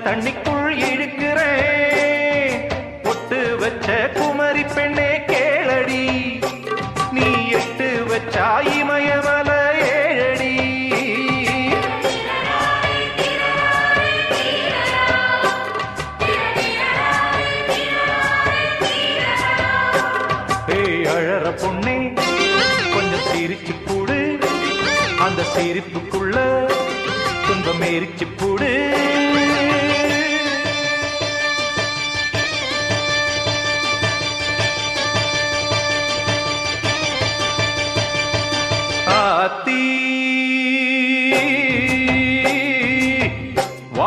தண்ணிக்குள் இழுக்கிறேன். பொட்டு வச்ச குமரி பெண்ணே கேளடி, நீ எட்டு வச்சா இமயமல ஏழடி. ஏய் அழற பொண்ணே கொஞ்சம் சிரிச்சு போடு, அந்த சிரிப்புக்குள்ள துன்பம் எரிச்சு போடு.